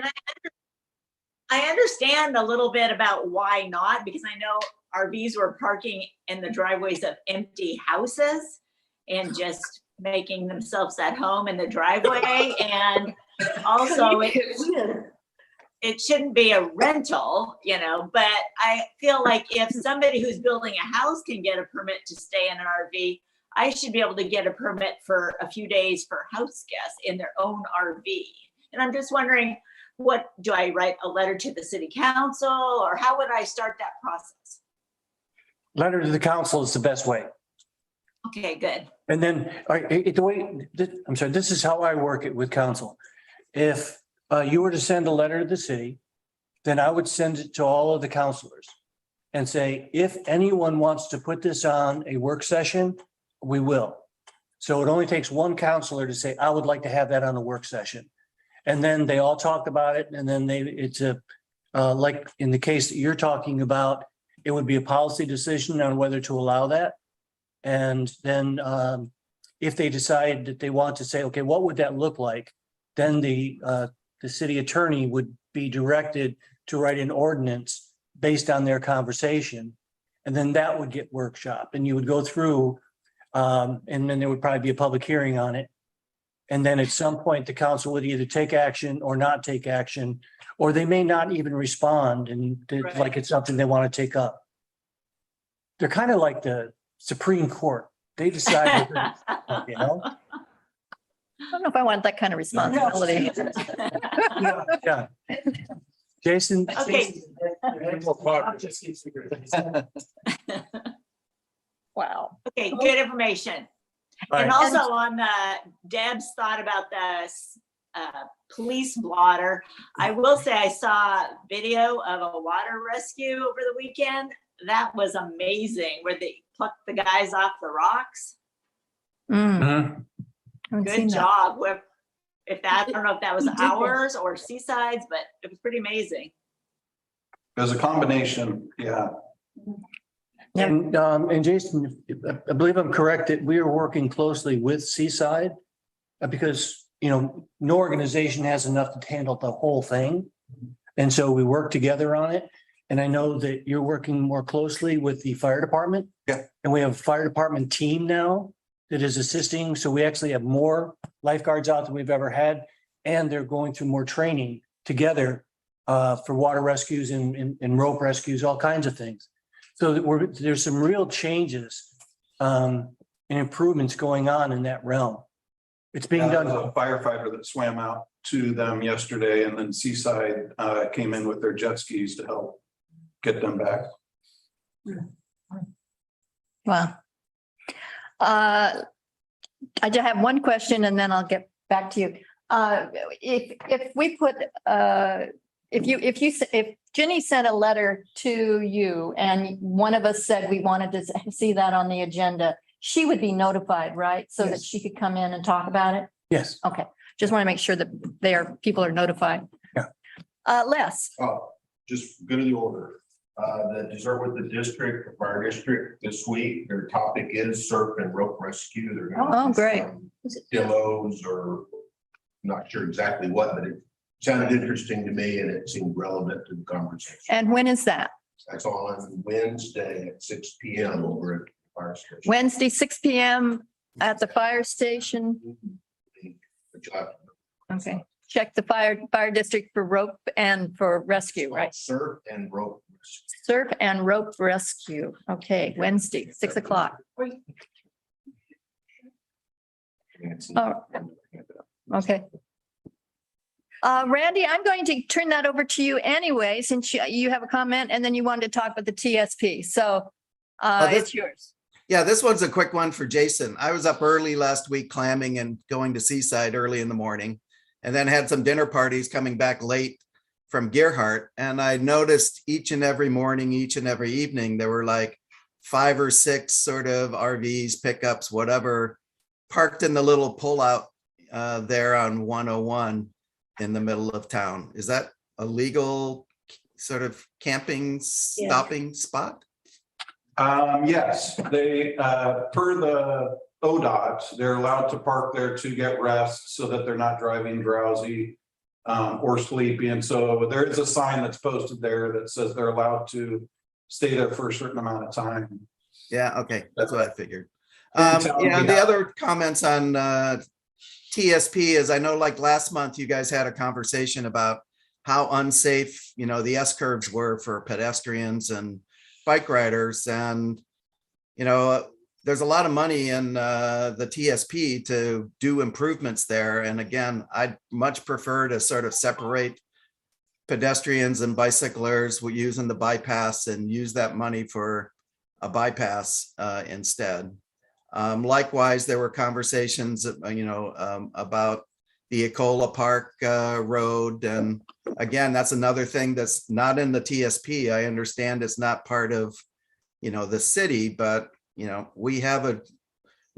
I understand a little bit about why not, because I know RVs were parking in the driveways of empty houses and just making themselves at home in the driveway. And also it shouldn't be a rental, but I feel like if somebody who's building a house can get a permit to stay in an RV, I should be able to get a permit for a few days for house guests in their own RV. And I'm just wondering, what do I write a letter to the city council, or how would I start that process? Letter to the council is the best way. Okay, good. And then, I'm sorry, this is how I work it with council. If you were to send a letter to the city, then I would send it to all of the councilors and say, if anyone wants to put this on a work session, we will. So it only takes one councilor to say, I would like to have that on a work session. And then they all talk about it. And then it's like in the case that you're talking about, it would be a policy decision on whether to allow that. And then if they decide that they want to say, okay, what would that look like? Then the city attorney would be directed to write an ordinance based on their conversation. And then that would get workshopped and you would go through and then there would probably be a public hearing on it. And then at some point, the council would either take action or not take action, or they may not even respond and Right. like it's something they want to take up. They're kind of like the Supreme Court. They decide, you know? I don't know if I want that kind of responsibility. Yeah. Jason? Okay. Wow. Okay, good information. All And right. also on the Deb's thought about the police blotter. I will say I saw video of a water rescue over the weekend. That was amazing, where they plucked the guys off the rocks. Mm, Mhm. haven't seen Good that. job. If that, I don't know if that was Who did that? ours or Seasides, but it was pretty amazing. There's a combination, yeah. Yeah. And Jason, I believe I'm correct that we are working closely with Seaside because, you know, no organization has enough to handle the whole thing. And so we work together on it. And I know that you're working more closely with the fire department. Yeah. And we have a fire department team now that is assisting. So we actually have more lifeguards out than we've ever had. And they're going through more training together for water rescues and rope rescues, all kinds of things. So that there's some real changes and improvements going on in that realm. It's being There done. was a firefighter that swam out to them yesterday, and then Seaside came in with their jet skis to help get them back. Wow. I just have one question and then I'll get back to you. If we put, if Ginny sent a letter to you and one of us said we wanted to see that on the agenda, she would be notified, right? So that Yes. she could come in and talk about it? Yes. Okay, just want to make sure that people are notified. Yeah. Les, Oh, just go to the order. The Dessert with the District, the Fire District this week, their topic is surf and rope rescue. They're gonna Oh, do great. some Demos or not sure exactly what, but it sounded interesting to me and it seemed relevant to the conversation. and when is that? That's on Wednesday at 6 PM over at the fire station. Wednesday, 6 PM at the fire station. But you'll have to- Okay, check the fire district for rope and for rescue, right? Surf and rope rescue. Surf and rope rescue. Okay, Wednesday, 6 o'clock. Oh, okay. Randy, I'm going to turn that over to you anyway, since you have a comment and then you wanted to talk about the TSP. So it's yours. Yeah, this one's a quick one for Jason. I was up early last week clamming and going to Seaside early in the morning, and then had some dinner parties coming back late from Gearhart. And I noticed each and every morning, each and every evening, there were like 5 or 6 sort of RVs, pickups, whatever, parked in the little pullout there on 101 in the middle of town. Is that a legal sort of camping stopping spot? Yes, they, per the ODOT, they're allowed to park there to get rest so that they're not driving drowsy or sleepy. And so there is a sign that's posted there that says they're allowed to stay there for a certain amount of time. Yeah, okay, that's what I figured. Tell me Yeah, the how- other comments on TSP is I know like last month you guys had a conversation about how unsafe, you know, the S curves were for pedestrians and bike riders. And, you know, there's a lot of money in the TSP to do improvements there. And again, I'd much prefer to sort of separate pedestrians and bicyclers using the bypass and use that money for a bypass instead. Likewise, there were conversations, you know, about the Ecola Park Road. And again, that's another thing that's not in the TSP. I understand it's not part of, you know, the city, but, you know, we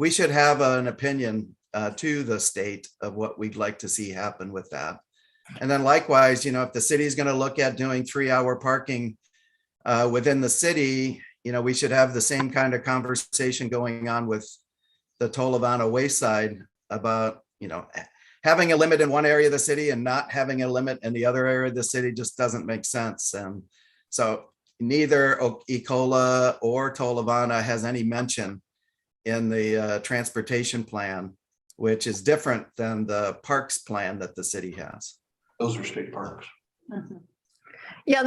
should have an opinion to the state of what we'd like to see happen with that. And then likewise, you know, if the city is going to look at doing 3-hour parking within the city, you know, we should have the same kind of conversation going on with the Tolovano Wayside about, you know, having a limit in one area of the city and not having a limit in the other area of the city just doesn't make sense. And so neither Ecola or Tolovano has any mention in the transportation plan which is different than the parks plan that the city has. Those are state parks. Yeah,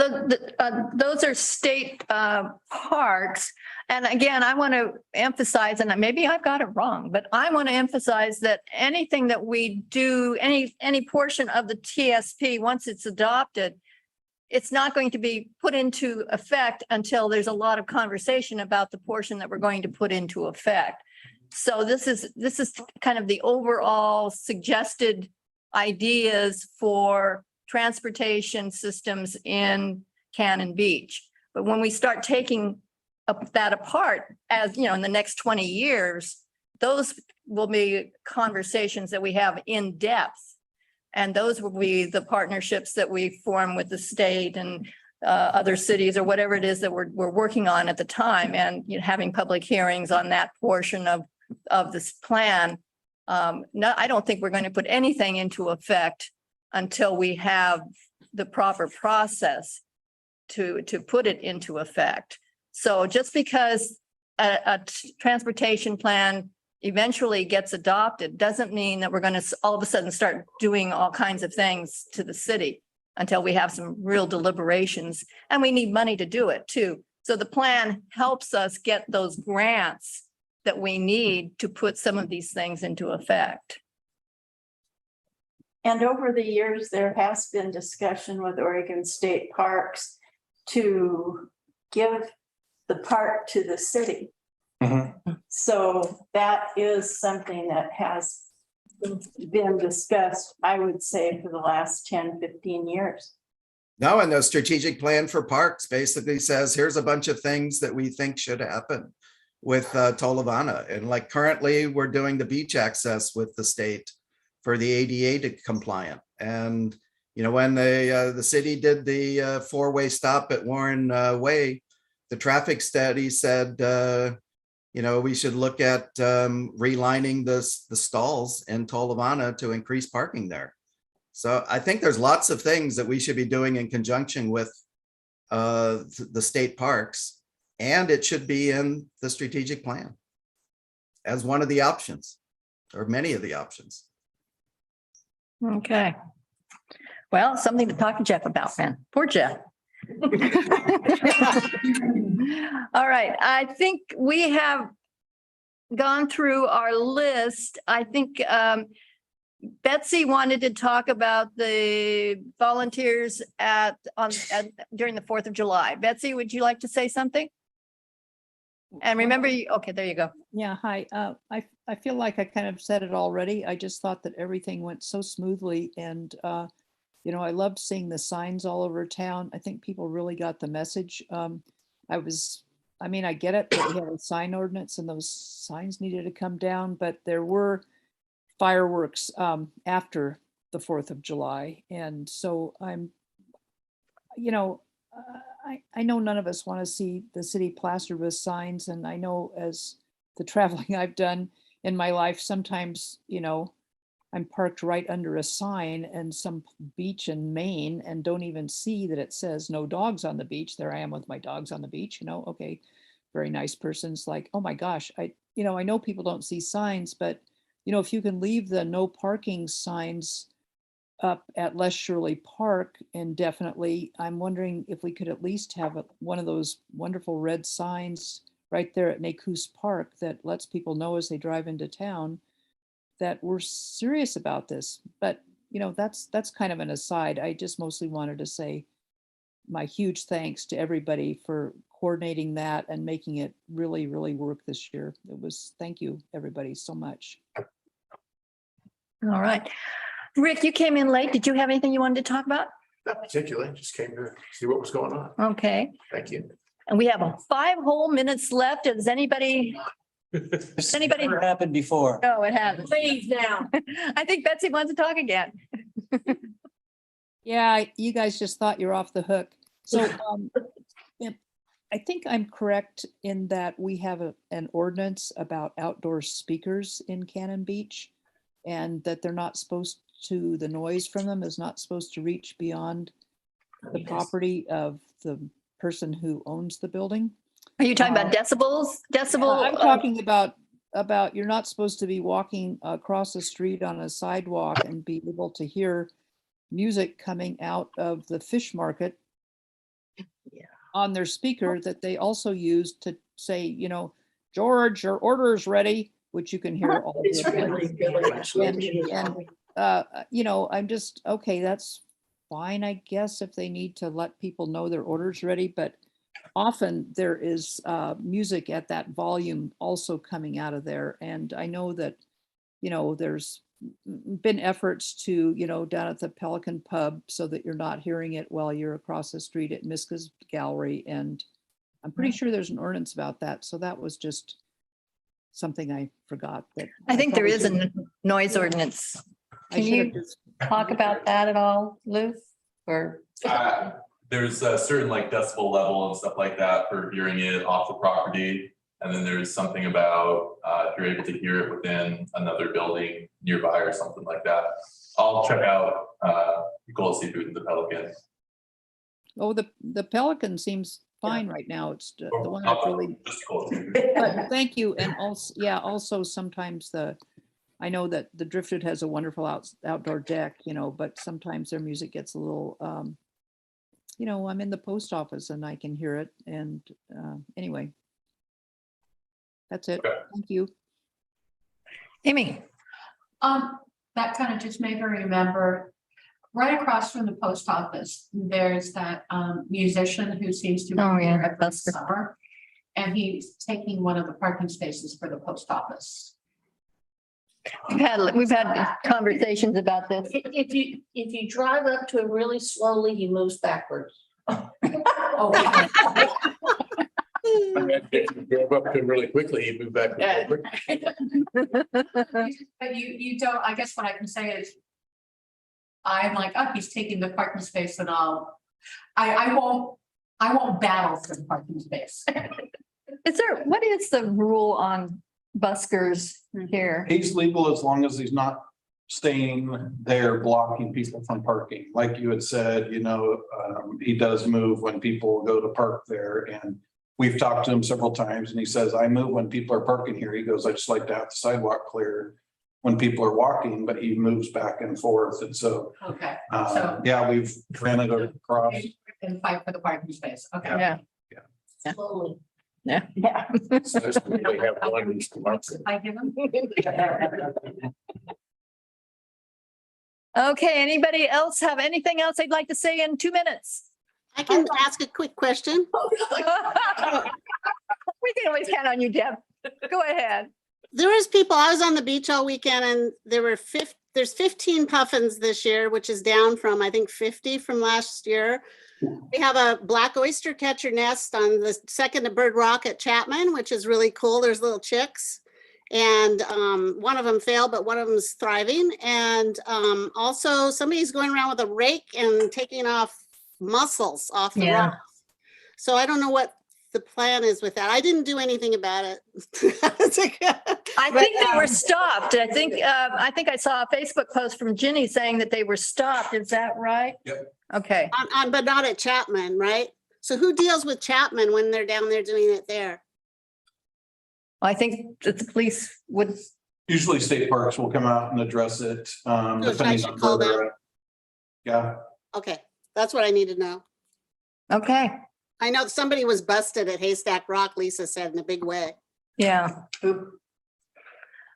those are state parks. And again, I want to emphasize, and maybe I've got it wrong, but I want to emphasize that anything that we do, any portion of the TSP, once it's adopted, it's not going to be put into effect until there's a lot of conversation about the portion that we're going to put into effect. So this is kind of the overall suggested ideas for transportation systems in Cannon Beach. But when we start taking that apart, as you know, in the next 20 years, those will be conversations that we have in depth. And those will be the partnerships that we form with the state and other cities or whatever it is that we're working on at the time, and having public hearings on that portion of this plan. No, I don't think we're going to put anything into effect until we have the proper process to put it into effect. So just because a transportation plan eventually gets adopted doesn't mean that we're going to all of a sudden start doing all kinds of things to the city until we have some real deliberations, and we need money to do it too. So the plan helps us get those grants that we need to put some of these things into effect. And over the years, there has been discussion with Oregon State Parks to give the park to the city. So that is something that has been discussed, I would say, for the last 10, 15 years. No, and the strategic plan for parks basically says, here's a bunch of things that we think should happen with Tolovana. And like currently we're doing the beach access with the state for the ADA compliant. And, you know, when the city did the four-way stop at Warren Way, the traffic study said, you know, we should look at relining the stalls in Tolovana to increase parking there. So I think there's lots of things that we should be doing in conjunction with the state parks, and it should be in the strategic plan as one of the options, or many of the options. Okay. Well, something to talk to Jeff about, man. Poor Jeff. All right, I think we have gone through our list. I think Betsy wanted to talk about the volunteers during the 4th of July. Betsy, would you like to say something? And remember, okay, there you go. Yeah, hi. I feel like I kind of said it already. I just thought that everything went so smoothly, and you know, I loved seeing the signs all over town. I think people really got the message. I mean, I get it that we have a sign ordinance and those signs needed to come down, but there were fireworks after the 4th of July. And so you know, I know none of us want to see the city plastered with signs. And I know, as the traveling I've done in my life, sometimes, you know, I'm parked right under a sign in some beach in Maine and don't even see that it says no dogs on the beach. There I am with my dogs on the beach, you know, okay, very nice person's like, oh my gosh, I know people don't see signs, but you know, if you can leave the no parking signs up at Les Shirley Park indefinitely, I'm wondering if we could at least have one of those wonderful red signs right there at Nacoos Park that lets people know as they drive into town that we're serious about this. But you know, that's kind of an aside. I just mostly wanted to say my huge thanks to everybody for coordinating that and making it really, really work this year. Thank you, everybody, so much. All right. Rick, you came in late. Did you have anything you wanted to talk about? Not particularly, just came to see what was going on. Okay. Thank you. And we have 5 whole minutes left. Does anybody? Never happened before. No, it hasn't. Please now. I think Betsy wants to talk again. Yeah, you guys just thought you're off the hook. So yeah, I think I'm correct in that we have an ordinance about outdoor speakers in Cannon Beach, and that they're not supposed to, the noise from them is not supposed to reach beyond the property of the person who owns the building. Are you talking about decibels? I'm talking about about you're not supposed to be walking across the street on a sidewalk and be able to hear music coming out of the fish market on their speaker that they also use to say, you know, George, your order is ready, which you can hear all It's the really, really. you know, I'm just, okay, that's fine, I guess, if they need to let people know their order's ready, but often there is music at that volume also coming out of there. And I know that, you know, there's been efforts to, you know, down at the Pelican Pub so that you're not hearing it while you're across the street at Miska's Gallery. And I'm pretty sure there's an ordinance about that. So that was just something I forgot that. I think there probably is a should- noise ordinance. I Can should have you just- talk about that at all, Lou? Or, There's a certain like decibel level and stuff like that for hearing it off the property. And then there's something about if you're able to hear it within another building nearby or something like that. I'll check out Gold Seafood and the Pelican. Oh, the Pelican seems fine right now. It's the one I'll- that's really, just Gold Seafood. but thank you. And also, yeah, also sometimes I know that the Driftwood has a wonderful outdoor deck, you know, but sometimes their music gets a little, you know, I'm in the post office and I can hear it. And anyway, that's it. Thank you. Amy? That kind of just made me remember, right across from the post office, there's that musician who seems to be Oh, yeah, here every that's the- summer. And he's taking one of the parking spaces for the post office. We've had conversations about this. If you drive up to him really slowly, he moves backwards. Oh, If you drove up to him really quickly, you move back. But you don't, I guess what I can say is, I'm like, oh, he's taking the parking space and I won't battle for the parking space. What is the rule on buskers here? He's legal as long as he's not staying there blocking people from parking. Like you had said, you know, he does move when people go to park there, and we've talked to him several times and he says, I move when people are parking here. He goes, I just like to have the sidewalk clear when people are walking, but he moves back and forth. And so, Okay, so yeah, we've ran it across. and fight for the parking space. Okay. Yeah. Slowly. Yeah. Yeah. So there's we have one each month. I give him. Okay, anybody else have anything else they'd like to say in 2 minutes? I can ask a quick question. We can always count on you, Deb. Go ahead. There was people, I was on the beach all weekend and there's 15 puffins this year, which is down from, I think, 50 from last year. We have a black oyster catcher nest on the second to Bird Rock at Chapman, which is really cool. There's little chicks. And one of them failed, but one of them is thriving. And also somebody's going around with a rake and taking off mussels off the Yeah. rocks. So I don't know what the plan is with that. I didn't do anything about it. I think they were stopped. I think I saw a Facebook post from Ginny saying that they were stopped. Is that right? Yep. Okay. But not at Chapman, right? So who deals with Chapman when they're down there doing it there? I think that the police would, Usually state parks will come out and address it. So I Depending should on call where they're them? at. Yeah. Okay, that's what I need to know. okay, I know somebody was busted at Haystack Rock, Lisa said, in a big way. yeah.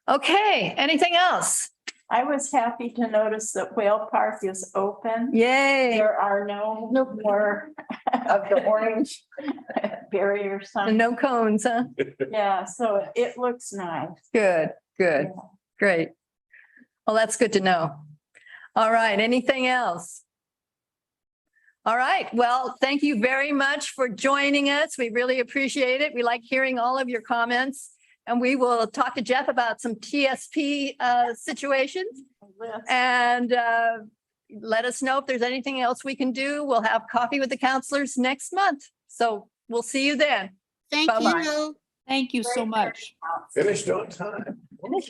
Okay, anything else? I was happy to notice that Whale Park is open. Yay. There are no more of the orange barrier signs. No cones, huh? Yeah, so it looks nice. Good, good, great. Well, that's good to know. All right, anything else? All right, well, thank you very much for joining us. We really appreciate it. We like hearing all of your comments. And we will talk to Jeff about some TSP situations and let us know if there's anything else we can do. We'll have coffee with the counselors next month. So we'll see you then. Thank Bye-bye. you. Thank you so much. Finished on time.